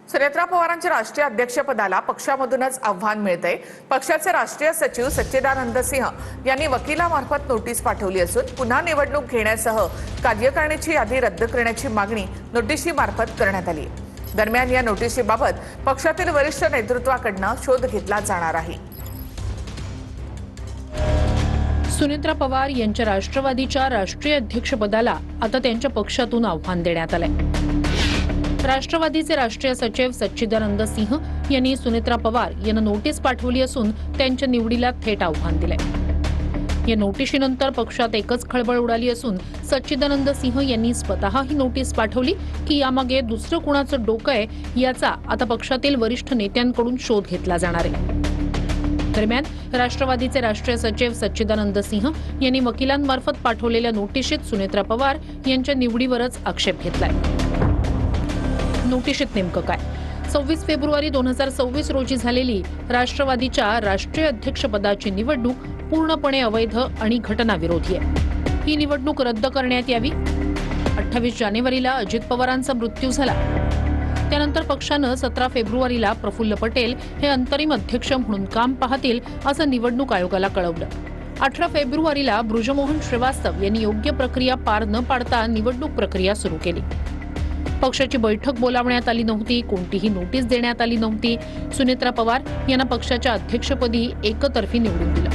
सुनेत्रा पवारांच्या राष्ट्रीय अध्यक्षपदाला पक्षामधूनच आव्हान मिळतंय। पक्षाचे राष्ट्रीय सचिव सच्चिदानंद सिंह यांनी वकिलामार्फत नोटीस पाठवली असून पुन्हा निवडणूक घेण्यासह कार्यकारिणीची यादी रद्द करण्याची मागणी नोटिशीमार्फत करण्यात आली। दरम्यान या नोटिशीबाबत पक्षातील वरिष्ठ नेतृत्वाकडून शोध घेतला जाणार आहे। सुनेत्रा पवार यांच्या राष्ट्रवादीच्या राष्ट्रीय अध्यक्षपदाला आता त्यांच्या पक्षातून आव्हान देण्यात आलंय। राष्ट्रवादीचे राष्ट्रीय सचिव सच्चिदानंद सिंह यांनी सुनेत्रा पवार यांना नोटीस पाठवली असून त्यांच्या निवडीला थेट आव्हान दिलंय। या नोटिशीनंतर पक्षात एकच खळबळ उडाली असून सच्चिदानंद सिंह यांनी स्वतः ही नोटीस पाठवली की यामागे दुसरं कुणाचं डोकं आहे याचा आता पक्षातील वरिष्ठ नेत्यांकडून शोध घेतला जाणार आहे। दरम्यान राष्ट्रवादीचे राष्ट्रीय सचिव सच्चिदानंद सिंह यांनी वकिलांमार्फत पाठवलेल्या नोटिशीत सुनेत्रा पवार यांच्या निवडीवरच आक्षेप घेतलाय। नोटिशीत नेमकं काय? 26 फेब्रुवारी 2026 रोजी झालेली राष्ट्रवादीच्या राष्ट्रीय अध्यक्षपदाची निवडणूक पूर्णपणे अवैध आणि घटनाविरोधी आहे। ही निवडणूक रद्द करण्यात यावी। 28 जानेवारीला अजित पवारांचा मृत्यू झाला। त्यानंतर पक्षानं 17 फेब्रुवारीला प्रफुल्ल पटेल हे अंतरिम अध्यक्ष म्हणून काम पाहतील असं निवडणूक आयोगाला कळवलं। 18 फेब्रुवारीला बृजमोहन श्रीवास्तव यांनी योग्य प्रक्रिया पार न पाडता निवडणूक प्रक्रिया सुरू केली। पक्षाची बैठक बोलावण्यात आली नव्हती, कोणतीही नोटीस देण्यात आली नव्हती। सुनेत्रा पवार यांना पक्षाच्या अध्यक्षपदी एकतर्फी निवडून दिलं।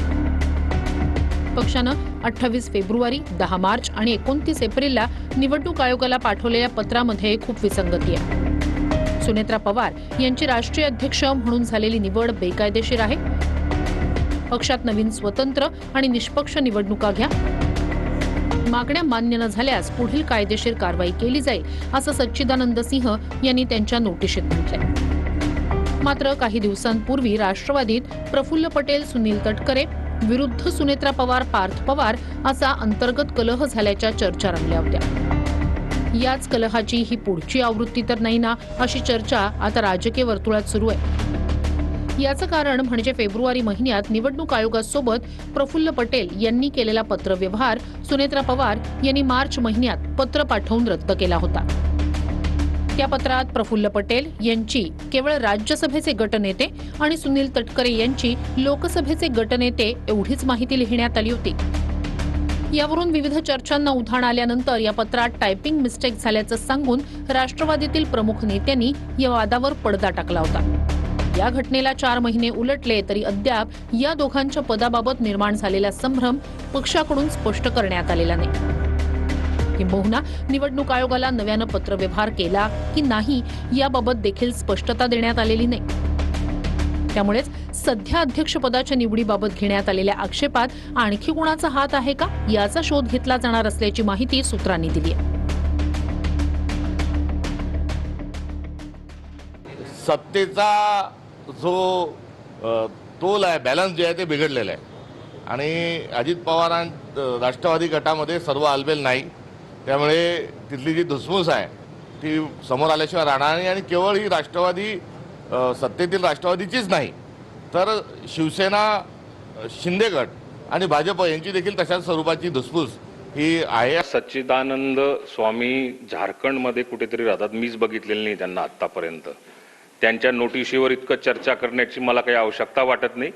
पक्षानं 28 फेब्रुवारी, 10 मार्च आणि 29 एप्रिलला निवडणूक आयोगाला पाठवलेल्या पत्रामध्ये खूप विसंगती आहे। सुनेत्रा पवार यांची राष्ट्रीय अध्यक्ष म्हणून झालेली निवड बेकायदेशीर आहे। पक्षात नवीन स्वतंत्र आणि निष्पक्ष निवडणुका घ्या। मागण्या मान्य न झाल्यास पुढील कायदेशीर कारवाई केली जाईल असं सच्चिदानंद सिंह यांनी त्यांच्या नोटिशीत म्हटलंय। मात्र काही दिवसांपूर्वी राष्ट्रवादीत प्रफुल्ल पटेल, सुनील तटकरे विरुद्ध सुनेत्रा पवार, पार्थ पवार असा अंतर्गत कलह झाल्याच्या चर्चा रंगल्या होत्या। याच कलहाची ही पुढची आवृत्ती तर नाही ना, अशी चर्चा आता राजकीय वर्तुळात सुरू आहे। याचं कारण म्हणजे फेब्रुवारी महिन्यात निवडणूक आयोगासोबत प्रफुल्ल पटेल यांनी केलेला पत्रव्यवहार सुनेत्रा पवार यांनी मार्च महिन्यात पत्र पाठवून रद्द केला होता। त्या पत्रात प्रफुल्ल पटेल यांची केवळ राज्यसभेचे गटनेते आणि सुनील तटकरे यांची लोकसभेचे गटनेते एवढीच माहिती लिहिण्यात आली होती। यावरून विविध चर्चांना उधाण आल्यानंतर या पत्रात टायपिंग मिस्टेक झाल्याचं सांगून राष्ट्रवादीतील प्रमुख नेत्यांनी या वादावर पडदा टाकला होता। या घटनेला 4 महिने उलटले तरी अद्याप या दोघांच्या पदाबाबत निर्माण झालेला संभ्रम पक्षाकडून स्पष्ट करण्यात आलेला नाही। किंबहुना निवडणूक आयोगाला नव्यानं पत्रव्यवहार केला की नाही याबाबत देखील स्पष्टता देण्यात आलेली नाही। त्यामुळेच सध्या अध्यक्षपदाच्या निवडीबाबत घेण्यात आलेल्या आक्षेपात आणखी कोणाचा हात आहे का याचा शोध घेतला जाणार असल्याची माहिती सूत्रांनी दिली आहे। सत्तेचा जो तोल आहे, बॅलन्स जे आहे ते बिघडलेलं आहे आणि अजित पवारां राष्ट्रवादी गटामध्ये सर्व आलबेल नाही। त्यामुळे तिथली जी धुसफूस आहे ती समोर आल्याशिवाय राहणार नाही आणि केवळ ही राष्ट्रवादी सत्तेतील राष्ट्रवादीचीच नाही तर शिवसेना, शिंदे गट आणि भाजप यांची देखील तशाच स्वरूपाची धुसफूस ही आहे। सच्चिदानंद स्वामी झारखंडमध्ये कुठेतरी राहतात, मीच बघितलेलं नाही त्यांना आतापर्यंत। त्यांच्या नोटिशीवर इतकं चर्चा करण्याची मला काही आवश्यकता वाटत नाही।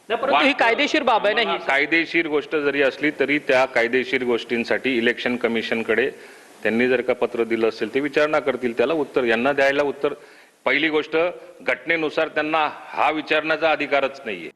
परंतु ही कायदेशीर बाब आहे ना। कायदेशीर गोष्ट जरी असली तरी त्या कायदेशीर गोष्टींसाठी इलेक्शन कमिशनकडे त्यांनी जर का पत्र दिलं असेल ते विचारणा करतील, त्याला उत्तर यांना द्यायला उत्तर। पहिली गोष्ट, घटनेनुसार त्यांना हा विचारण्याचा अधिकारच नाहीये।